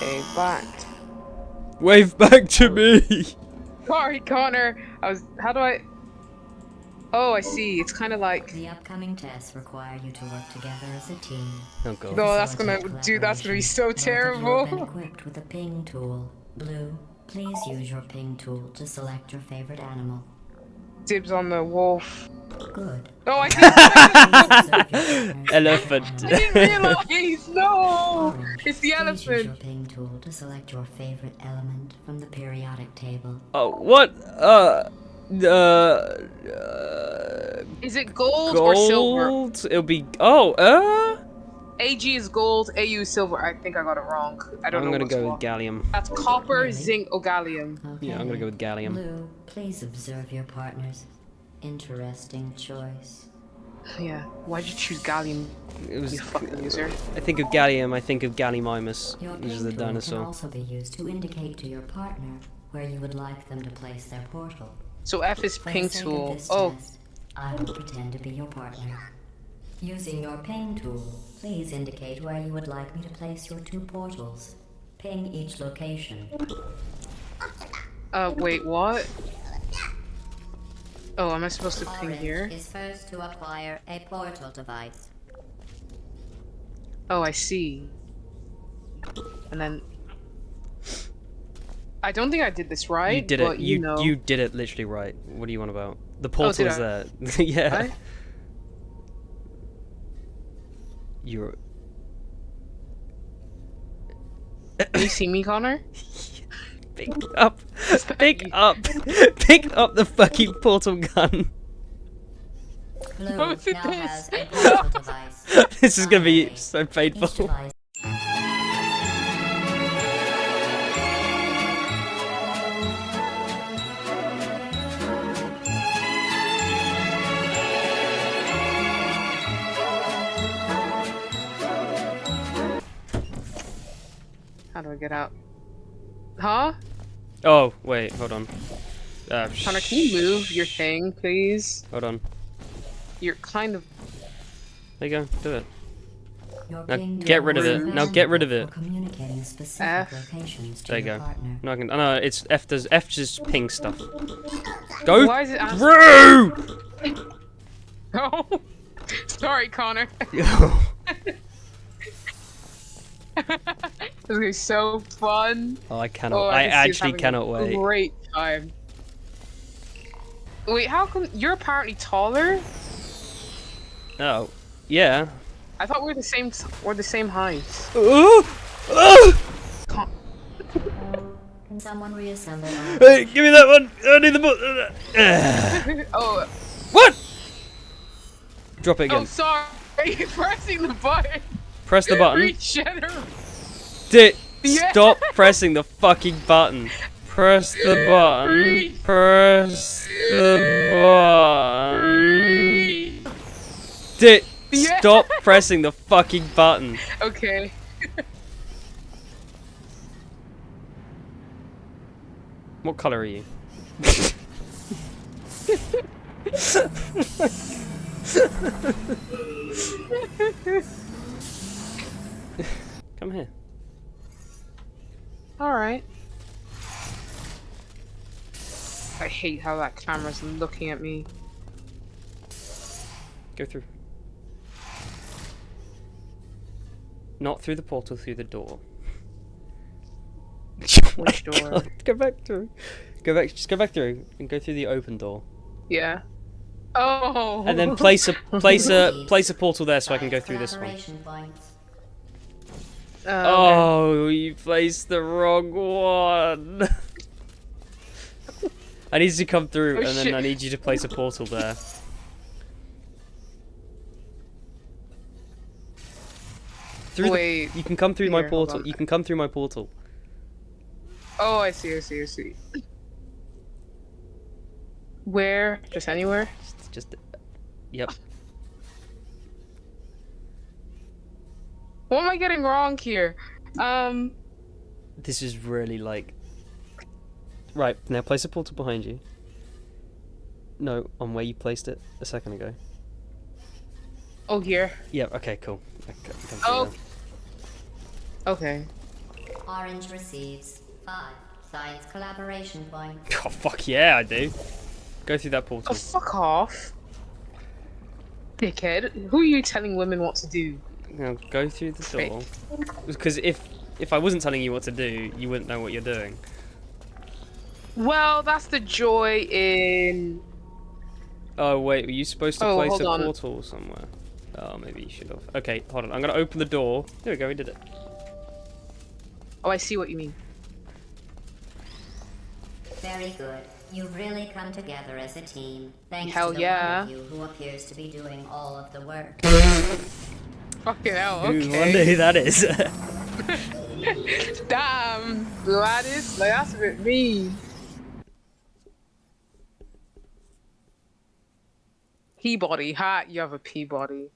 Okay, back. Wave back to me! Sorry, Connor. How do I? Oh, I see. It's kind of like. The upcoming tests require you to work together as a team. Oh god. No, that's gonna be so terrible. You've been equipped with a ping tool. Blue, please use your ping tool to select your favorite animal. Dibs on the wolf. Good. Oh, I didn't. Elephant. I didn't realize. No, Orange, it's the please use your elephant. ping tool to select your favorite element from the periodic table. Oh, what? Is it gold or silver? Gold? It'll be. Oh, AG is gold. AU is silver. I think I got it wrong. I don't know. I'm gonna what's go what. with gallium. That's copper, Really? zinc, or gallium. Okay. Yeah, I'm gonna go with gallium. Blue, please observe your partners. Interesting choice. Yeah. Why'd you choose gallium? It was. You fucking loser. I think of gallium. I think of Gallimimus, Your which is ping the tool can dinosaur. also be used to indicate to your partner where you would like them to place their portal. So F is For the pink sake of tool. this Oh, test, I will pretend to be your partner. Using your ping tool, please indicate where you would like me to place your two portals. Ping each location. wait, what? Oh, am I supposed to ping Orange here? is first to acquire a portal device. Oh, I see. And then I don't think I did this right. You did but it. you know. You did it literally right. What do you want about? The portal did is I? there. Yeah. I? You're. Can you see me, Connor? Pick up. Pick up. Pick up the fucking portal gun. Blue What is now this? has a portal device. This is gonna be Finally, so each painful. device How do I get out? Huh? Oh wait, hold on. Connor, can you move your thing, please? Hold on. You're kind of. There you go. Do it. Your Now ping get tool rid of is it. Now get rid of available it. for communicating specific F. locations to There you your go. partner. No, I can. Oh, no, it's F. Does F just ping stuff? Go Why is it asking? through. Oh, sorry, Connor. This is gonna be so fun. Oh, I cannot. Oh, I can see us actually having a cannot wait. Great time. Wait, how come you're apparently taller? Oh, yeah. I thought we're the same. We're the same height. Con- Can someone reassemble Hey, give me that one. I need the book. oh, What? Drop it oh, again. sorry. Pressing the button. Press the button. Regenerate. Yeah. Stop pressing the fucking button. Press the button. Press the button. Yeah. Stop pressing the fucking button. Okay. What color are you? Come here. All right. I hate how that camera's looking at me. Go through. Not through the portal, through the door. Which door? God, go back through. Go back. Just go back through and go through the open door. Yeah. Oh. And then place a portal there so I can go through this one. collaboration points. Oh, you placed the wrong one. I need you to come through, Oh, and then shit. I need you to place a portal there. Through Wait. you can come through my Here, hold portal. on. You can come through my portal. Oh, I see. I see. I see. Where? Just anywhere? Just yep. What am I getting wrong here? This is really like. Right, now place a portal behind you. No, on where you placed it a second ago. Oh, here. Yeah, okay, cool. I can come through Oh. now. Okay. Orange receives 5 science collaboration points. Oh fuck yeah, I do. Go through that Oh, portal. fuck off. Dickhead. Who are you telling women what to do? Now go through the Prick. door. Because if I wasn't telling you what to do, you wouldn't know what you're doing. Well, that's the joy in... Oh wait, were you supposed to Oh, place hold a on. portal somewhere? Oh, maybe you should have. Okay, hold on. I'm gonna open the door. There we go. We did it. Oh, I see what you mean. Very good. You've really come together as a team. Thanks Hell to the yeah. one of you who appears to be doing all of the work. Fucking hell, Who wonder okay. who that is? Damn, Gladys, like, that's a bit mean. Peabody, ha, you have a Peabody.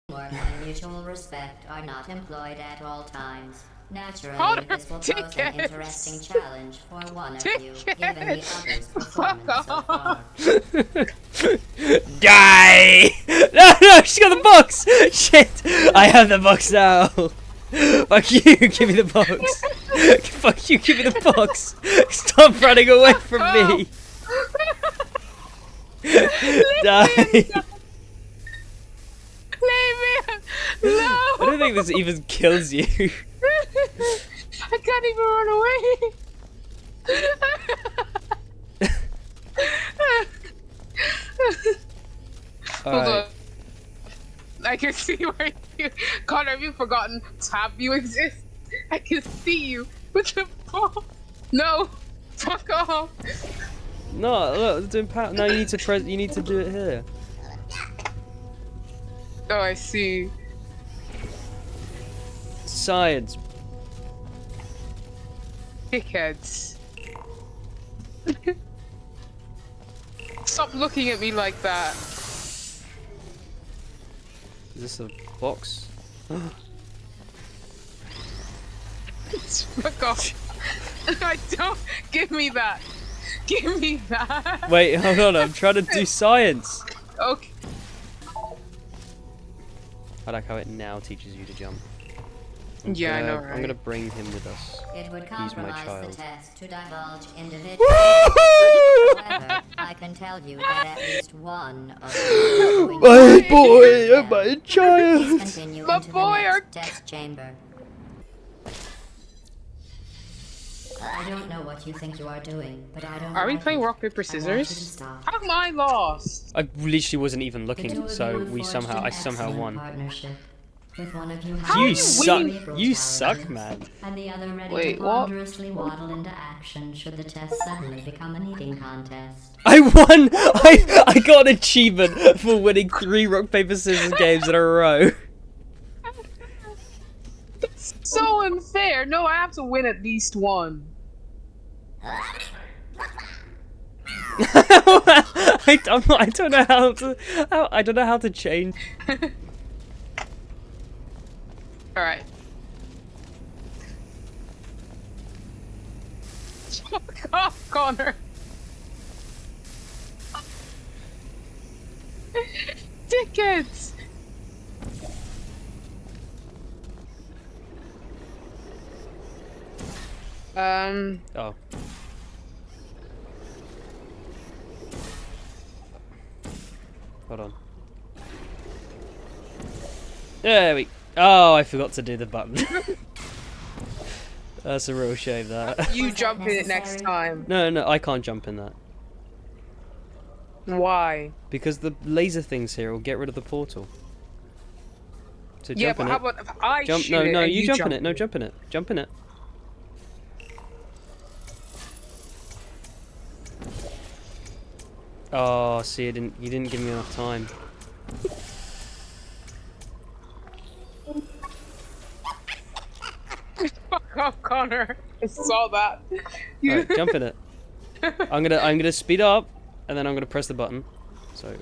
Teamwork and mutual respect are not employed at all times. Naturally, Connor, this will pose an tickets. interesting challenge for one of you, given the other's Fuck performance so off. far. Die! No, no, she got the box! Shit! I have the box now! Fuck you, give me the box! Fuck you, give me the box! Stop running away from me! Die! Leave me! No! I don't think this even kills you. I can't even run away! Hold on. Alright. I can see where you... Connor, have you forgotten tab you exist? I can see you with the ball. No! Fuck off! No, look, it's doing power. No, you need to press. You need to do it here. Oh, I see. Science. Dickheads. Stop looking at me like that. Is this a box? Fuck off. I don't. Give me that. Give me that. Wait, hold on. I'm trying to do science. Okay. I like how it now teaches you to jump. Yeah, I know, I'm right? gonna bring him with us. It would He's my compromise the child. test to divulge individual. However, I can tell you that at least one of you are going My to boy, fail. my Please child. continue My into boy, the our- next test chamber. I don't know what you think you are doing, but I don't. Are we like playing it. rock, paper, I want you to scissors? stop. How am I lost? I literally wasn't even The looking, two of so you we forged somehow, an I somehow excellent won. partnership. With one of you How having you suck. cerebral You suck, challenges, man. And the other ready Wait, to what? ponderously waddle into action should the test suddenly become an eating contest. I won. I got an achievement for winning 3 rock paper scissors games in a row. So unfair. No, I have to win at least one. I don't know how to. I don't know how to change. All right. Fuck off, Connor. Dickheads. Oh. Hold on. There we. Oh, I forgot to do the button. That's a real shame. That. You Was that jump in it next necessary? time. No, no, I can't jump in that Why? because the laser things here will get rid of the portal. So Yeah, jump but in how it. about if I Jump. shoot No, it no, and you jump in it. No, jump in it. Jump in it. Oh, see, you didn't give me enough time. Fuck off, Connor. I saw that. Alright, jump in it. I'm gonna speed up, and then I'm gonna press the button. So,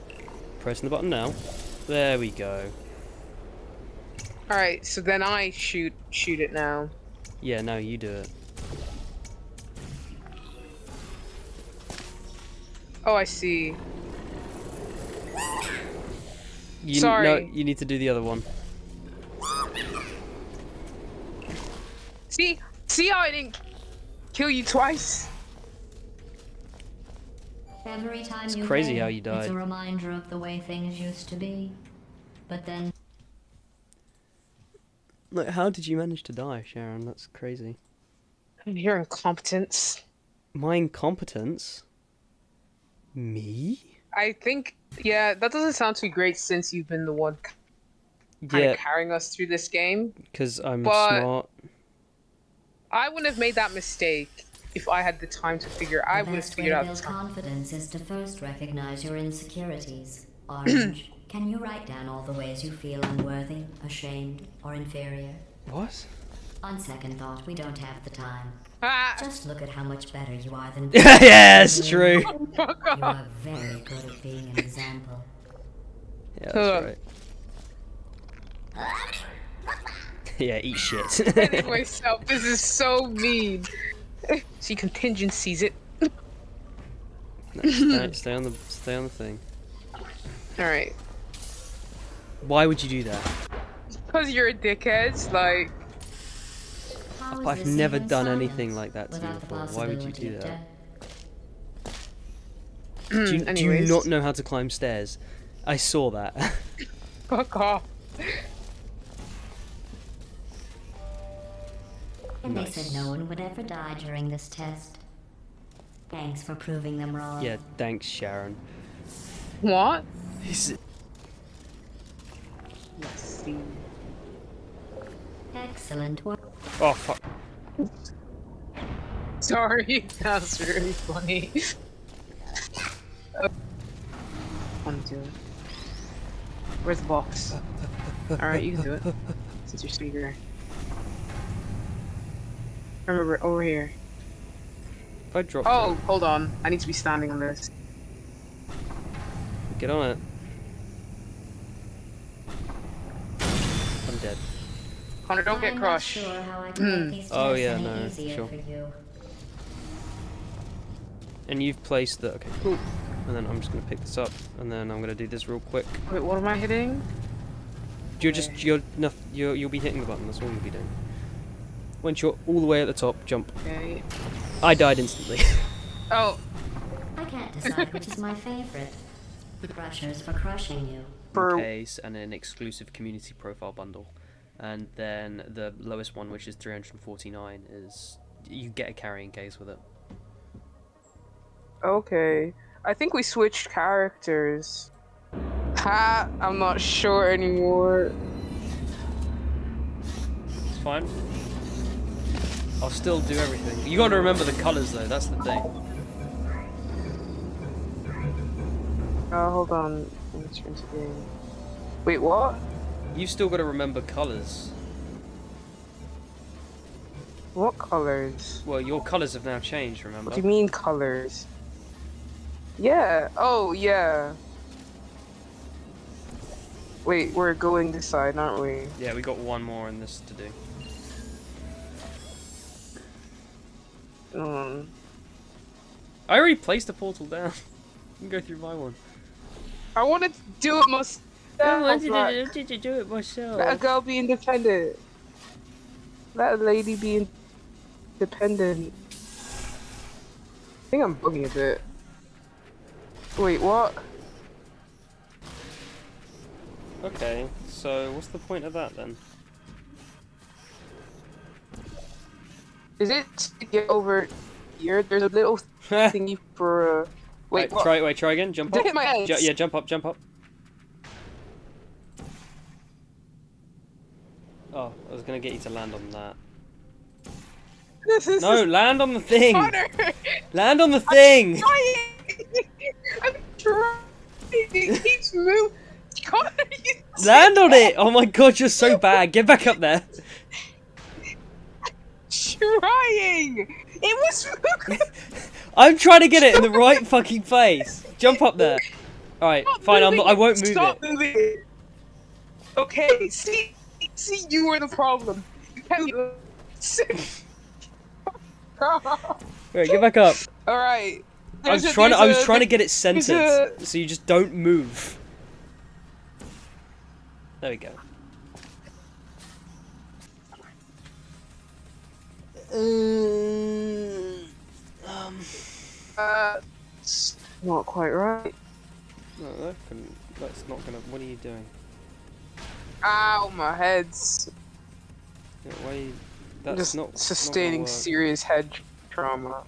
pressing the button now. There we go. All right, so then I shoot it now. Yeah, no, you do it. Oh, I see. No, Sorry. you need to do the other one. See how I didn't kill you twice? Every time It's you crazy fail, how you it's died. a reminder of the way things used to be. But then Like, how did you manage to die, Sharon? That's crazy. Your incompetence. My incompetence? Me? I think, yeah, that doesn't sound too great since you've been the one kind of Yeah, carrying us through this game. because I'm But smart. I wouldn't have made that mistake if I had the time to figure. I the would have best way figured to out the build time. confidence is to first recognize your insecurities. Orange, can you write down all the ways you feel unworthy, ashamed, or inferior? What? On second thought, we don't have the time. Ah, Just look at how much better you are than Yeah, it's true. fuck You off. are very good at being an example. Yeah, Ugh. that's right. Yeah, eat shit. Defending myself. This is so mean. See, contingencies it. No, stay on the thing. All right. Why would you do that? Because you're a dickhead. Like, How is I've this never even done science anything like that to you without the before. Why would you possibility do of that? death? Do you anyways. not know how to climb stairs? I saw that. Fuck off. And Nice. they said no one would ever die during this test. Thanks for proving them wrong. Yeah, thanks, Sharon. What? Is Let's see. Excellent work. Oh fuck. Sorry, that's really funny. I'm do it. Where's the box? Alright, you can do it. Since you're speaker. Remember, over here. If I drop Oh, hold on. I need to be standing on this. it, get on it. I'm dead. Connor, don't get I'm not crushed. sure how I can make these Oh, tests yeah, any no, easier sure. for you. And you've placed the okay, cool. And then I'm just gonna pick this up, and then I'm gonna do this real quick. Wait, what am I hitting? You'll be hitting the button. That's all you'll be doing. Once you're all the way at the top, jump. Okay. I died instantly. Oh, I can't decide which is my favorite. The crushers for crushing you. for Case and an exclusive community profile bundle, and then the lowest one, which is 349, is you get a carrying case with it. okay. I think we switched characters. Ha! I'm not sure anymore. It's fine. I'll still do everything. You got to remember the colors though. That's the thing. Hold on. Let me turn to game. Wait, what? You've still got to remember colors. What colors? Well, your colors have now changed. Remember? What do you mean colors? Yeah. Oh, yeah. Wait, we're going this side, aren't we? Yeah, we got one more in this to do. I already placed the portal down. You can go through my one. I want to do it myself. Did you do it myself? Let a girl be independent. Let a lady be independent. I think I'm bugging a bit. Wait, what? Okay, so what's the point of that then? Is it to get over here? There's a little thingy for. Wait, what? Try again. Jump Did I up. hit my head? Yeah, jump up. Oh, I was gonna get you to land on that. This is No, land on the thing. Connor! Land on the thing. I'm trying. It keeps moving. Connor, you Land on it. Oh my god, you're so bad. Get back up there. trying. It was moving. I'm trying to get it in the right fucking place. Jump up there. All right, fine. I won't move Stop it. moving it. Okay, see, you were the problem. You can't. Wait, get back up. All right. I was trying to get it centered, so you just don't move. There we go. It's not quite right. No, that's not gonna. What are you doing? Ow, my head's Yeah, why? That's just not. sustaining Not gonna work. serious head trauma.